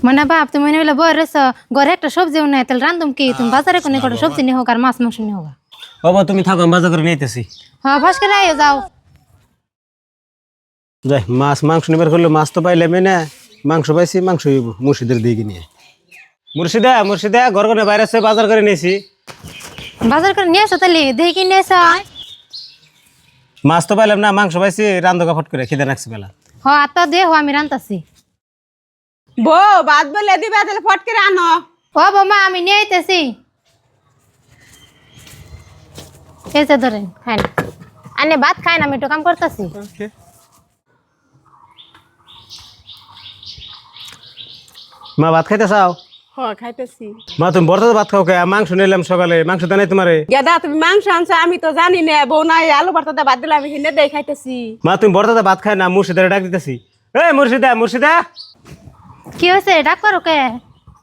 মানে বাপ তুমি হইলে বই রেছ ঘরে একটা সবজিও নাই তাহলে রান্ধুম কি তুমি বাজারে কোনে করে সবজি নিয়ে হোক আর মাছ মাংস নিয়ে হোক। বাবা তুমি থাকো আমি বাজার করে নিতেছি। হ্যাঁ ফাঁস করে আইও যাও। যাই মাছ মাংস নিবার করলে মাছ তো পাইলে না, মাংস পাইছি মাংস হইব মুর্শিদের দিকে নিয়ে। মুর্শিদা মুর্শিদা ঘর করে বাইরে আছে বাজার করে নিয়েছি। বাজার করে নিয়ে আসো তাহলে দেখি কি নিয়ে আসো। মাছ তো পাইলাম না, মাংস পাইছি রান্ধো ফট করে খিদে রাখছি বেলা। হ্যাঁ আত্মা দেহ আমি রান্তাছি। বউ ভাত বলে দিবা তাহলে ফট করে আনো। ও বৌমা আমি নিয়ে আইতেছি। এসে ধরেন খাই না আনে ভাত খাই না আমি একটু কাম করতেছি। মা ভাত খাইতে চাও? হ খাইতেছি। মা তুমি বর্তাতে ভাত খাও কে? মাংস নিলাম সকালে, মাংস তো নাই তোমারে। গেদা তুমি মাংস আনছো আমি তো জানি না, বউ নাই আলু ভর্তাটা বাদ দিলে আমি হিনে দেই খাইতেছি। মা তুমি বর্তাতে ভাত খাই না, মুর্শিদারে ডাক দিতেছি। এই মুর্শিদা মুর্শিদা কি হয়েছে ডাক পারো কে?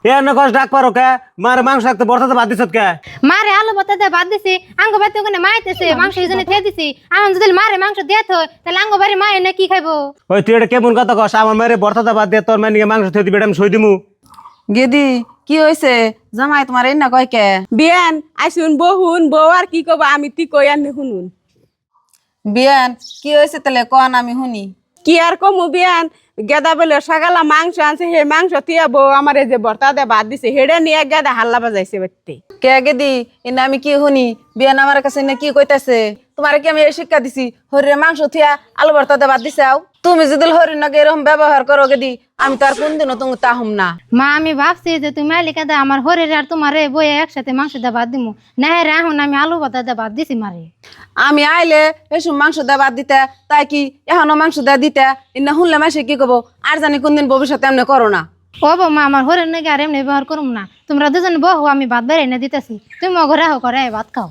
এ না কস ডাক পারো কে? মার মাংস রাখতে বর্তাতে ভাত দিছত কে? মারে আলু ভর্তা দিয়ে ভাত দিছি আঙ্গ বাড়িতে ওখানে মাইতেছে মাংস এই জন্য খেয়ে দিছি। এখন যদি মারে মাংস দিয়ে থই তাহলে আঙ্গ বাড়ি মায়ে না কি খাইবো? ওই তুই এটা কেমন কথা কস? আমার মায়ের বর্তাতে ভাত দিয়ে তোর মায়ের নিয়ে মাংস থই দিবি, এটা আমি সই দিমু? গেদি কি হয়েছে? জামাই তোমার এই না কয় কে? বিয়ান আইসুন বহুন বউ আর কি কবা আমি তুই কই আনি শুনুন। বিয়ান কি হয়েছে তাহলে কন আমি শুনি। কি আর কমু বিয়ান, গেদা বলে সকালে মাংস আনছে, হে মাংস তিয়া বউ আমার এই যে ভর্তা দিয়ে ভাত দিছে হেডে নিয়ে গেদা হাল্লা বাজাইছে বাড়িতে। কে গেদি এনে আমি কি শুনি? বিয়ান আমার কাছে এনে কি কইতাছে? তোমার কি আমি এই শিক্ষা দিছি হরিরে মাংস থিয়া আলু ভর্তা দিয়ে ভাত দিছাও? তুমি যদি হরির নাকি এরকম ব্যবহার করো গেদি আমি তো আর কোনদিনও তুমি তাহম না। মা আমি ভাবছি যে তুমি আইলে কেদা আমার হরের আর তোমার বইয়ে একসাথে মাংস দিয়ে ভাত দিমু না হে রে এখন আমি আলু ভর্তা দিয়ে ভাত দিছি মারে। আমি আইলে এসব মাংস দিয়ে ভাত দিতে তাই কি এখনো মাংস দিয়ে দিতে এনে শুনলে মাসে কি কব আর জানি কোনদিন ভবিষ্যতে এমনি করো না। ও বৌমা আমার হরের নাকি আর এমনি ব্যবহার করুম না। তোমরা দুজন বহু আমি ভাত বেড়ে এনে দিতেছি তুমি ঘরে হোক করে ভাত খাও।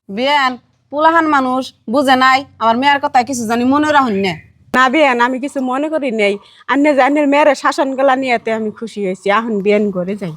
বিয়ান পুলাহান মানুষ বুঝে নাই আমার মেয়ের কথা কিছু জানি মনে রাখুন না। না বিয়ান আমি কিছু মনে করি নাই, আন্নে জানের মেয়ের শাসন গলা নিয়েতে আমি খুশি হয়েছি। এখন বিয়ান করে যাই।